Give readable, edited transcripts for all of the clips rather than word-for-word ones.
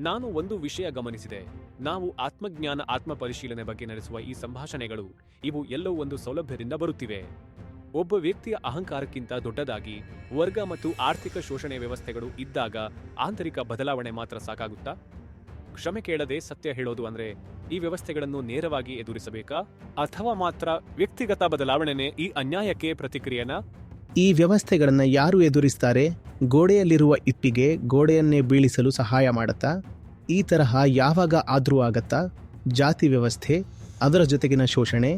ನಾನು ಒಂದು ವಿಷಯ ಗಮನಿಸಿದೆ. ನಾವು ಆತ್ಮಜ್ಞಾನ ಆತ್ಮ ಪರಿಶೀಲನೆ ಬಗ್ಗೆ ನಡೆಸುವ ಈ ಸಂಭಾಷಣೆಗಳು ಇವು ಎಲ್ಲೋ ಒಂದು ಸೌಲಭ್ಯದಿಂದ ಬರುತ್ತಿವೆ. ಒಬ್ಬ ವ್ಯಕ್ತಿಯ ಅಹಂಕಾರಕ್ಕಿಂತ ದೊಡ್ಡದಾಗಿ ವರ್ಗ ಮತ್ತು ಆರ್ಥಿಕ ಶೋಷಣೆ ವ್ಯವಸ್ಥೆಗಳು ಇದ್ದಾಗ ಆಂತರಿಕ ಬದಲಾವಣೆ ಮಾತ್ರ ಸಾಕಾಗುತ್ತಾ? ಕ್ಷಮೆ ಕೇಳದೆ ಸತ್ಯ ಹೇಳೋದು ಅಂದ್ರೆ ಈ ವ್ಯವಸ್ಥೆಗಳನ್ನು ನೇರವಾಗಿ ಎದುರಿಸಬೇಕಾ, ಅಥವಾ ಮಾತ್ರ ವ್ಯಕ್ತಿಗತ ಬದಲಾವಣೆನೇ ಈ ಅನ್ಯಾಯಕ್ಕೆ ಪ್ರತಿಕ್ರಿಯೆನಾ? ಈ ವ್ಯವಸ್ಥೆಗಳನ್ನು ಯಾರು ಎದುರಿಸ್ತಾರೆ? ಗೋಡೆಯಲ್ಲಿರುವ ಇಟ್ಟಿಗೆ ಗೋಡೆಯನ್ನೇ ಬೀಳಿಸಲು ಸಹಾಯ ಮಾಡುತ್ತಾ? ಈ ತರಹ ಯಾವಾಗ ಆದ್ರೂ ಆಗತ್ತಾ? ಜಾತಿ ವ್ಯವಸ್ಥೆ, ಅದರ ಜೊತೆಗಿನ ಶೋಷಣೆ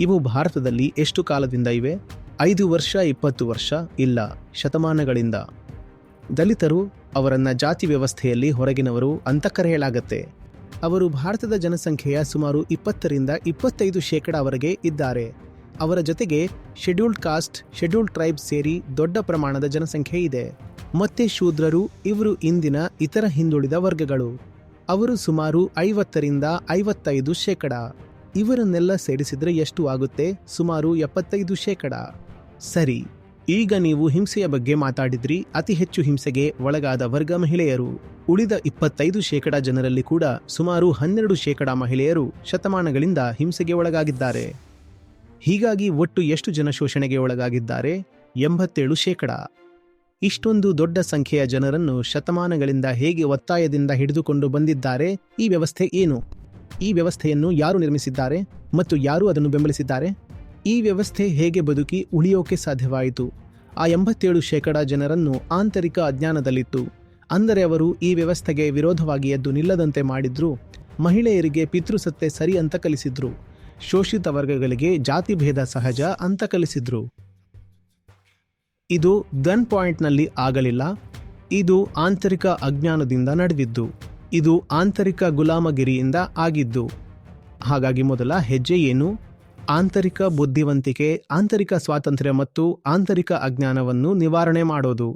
ಇವು ಭಾರತದಲ್ಲಿ ಎಷ್ಟು ಕಾಲದಿಂದ ಇವೆ? 5 ವರ್ಷ, 20 ವರ್ಷ, ಇಲ್ಲ ಶತಮಾನಗಳಿಂದ. ದಲಿತರು, ಅವರನ್ನ ಜಾತಿ ವ್ಯವಸ್ಥೆಯಲ್ಲಿ ಹೊರಗಿನವರು ಅಂತ ಕರೆಯಲಾಗತ್ತೆ. ಅವರು ಭಾರತದ ಜನಸಂಖ್ಯೆಯ ಸುಮಾರು 20-25% ಇದ್ದಾರೆ. ಅವರ ಜೊತೆಗೆ ಶೆಡ್ಯೂಲ್ಡ್ ಕಾಸ್ಟ್, ಶೆಡ್ಯೂಲ್ಡ್ ಟ್ರೈಬ್ ಸೇರಿ ದೊಡ್ಡ ಪ್ರಮಾಣದ ಜನಸಂಖ್ಯೆ ಇದೆ. ಮತ್ತೆ ಶೂದ್ರರು, ಇವರು ಇಂದಿನ ಇತರ ಹಿಂದುಳಿದ ವರ್ಗಗಳು. ಅವರು ಸುಮಾರು 50-55%. ಇವರನ್ನೆಲ್ಲ ಸೇರಿಸಿದ್ರೆ ಎಷ್ಟು ಆಗುತ್ತೆ? ಸುಮಾರು 75%. ಸರಿ, ಈಗ ನೀವು ಹಿಂಸೆಯ ಬಗ್ಗೆ ಮಾತಾಡಿದ್ರಿ. ಅತಿ ಹೆಚ್ಚು ಹಿಂಸೆಗೆ ಒಳಗಾದ ವರ್ಗ ಮಹಿಳೆಯರು. ಉಳಿದ 25% ಜನರಲ್ಲಿ ಕೂಡ ಸುಮಾರು 12% ಮಹಿಳೆಯರು ಶತಮಾನಗಳಿಂದ ಹಿಂಸೆಗೆ ಒಳಗಾಗಿದ್ದಾರೆ. ಹೀಗಾಗಿ ಒಟ್ಟು ಎಷ್ಟು ಜನ ಶೋಷಣೆಗೆ ಒಳಗಾಗಿದ್ದಾರೆ? 87%. ಇಷ್ಟೊಂದು ದೊಡ್ಡ ಸಂಖ್ಯೆಯ ಜನರನ್ನು ಶತಮಾನಗಳಿಂದ ಹೇಗೆ ಒತ್ತಾಯದಿಂದ ಹಿಡಿದುಕೊಂಡು ಬಂದಿದ್ದಾರೆ? ಈ ವ್ಯವಸ್ಥೆ ಏನು? ಈ ವ್ಯವಸ್ಥೆಯನ್ನು ಯಾರು ನಿರ್ಮಿಸಿದ್ದಾರೆ ಮತ್ತು ಯಾರು ಅದನ್ನು ಬೆಂಬಲಿಸಿದ್ದಾರೆ? ಈ ವ್ಯವಸ್ಥೆ ಹೇಗೆ ಬದುಕಿ ಉಳಿಯೋಕೆ ಸಾಧ್ಯವಾಯಿತು? ಆ 87% ಜನರನ್ನು ಆಂತರಿಕ ಅಜ್ಞಾನದಲ್ಲಿತ್ತು. ಅಂದರೆ ಅವರು ಈ ವ್ಯವಸ್ಥೆಗೆ ವಿರೋಧವಾಗಿ ಎದ್ದು ನಿಲ್ಲದಂತೆ ಮಾಡಿದ್ರು. ಮಹಿಳೆಯರಿಗೆ ಪಿತೃಸತ್ತೆ ಸರಿ ಅಂತ ಕಲಿಸಿದ್ರು. ಶೋಷಿತ ವರ್ಗಗಳಿಗೆ ಜಾತಿ ಭೇದ ಸಹಜ ಅಂತ ಕಲಿಸಿದ್ರು. ಇದು ಗನ್ ಪಾಯಿಂಟ್ನಲ್ಲಿ ಆಗಲಿಲ್ಲ. ಇದು ಆಂತರಿಕ ಅಜ್ಞಾನದಿಂದ ನಡೆದಿದ್ದು. ಇದು ಆಂತರಿಕ ಗುಲಾಮಗಿರಿಯಿಂದ ಆಗಿದ್ದು. ಹಾಗಾಗಿ ಮೊದಲ ಹೆಜ್ಜೆ ಏನು? ಆಂತರಿಕ ಬುದ್ಧಿವಂತಿಕೆ, ಆಂತರಿಕ ಸ್ವಾತಂತ್ರ್ಯ ಮತ್ತು ಆಂತರಿಕ ಅಜ್ಞಾನವನ್ನು ನಿವಾರಣೆ ಮಾಡೋದು.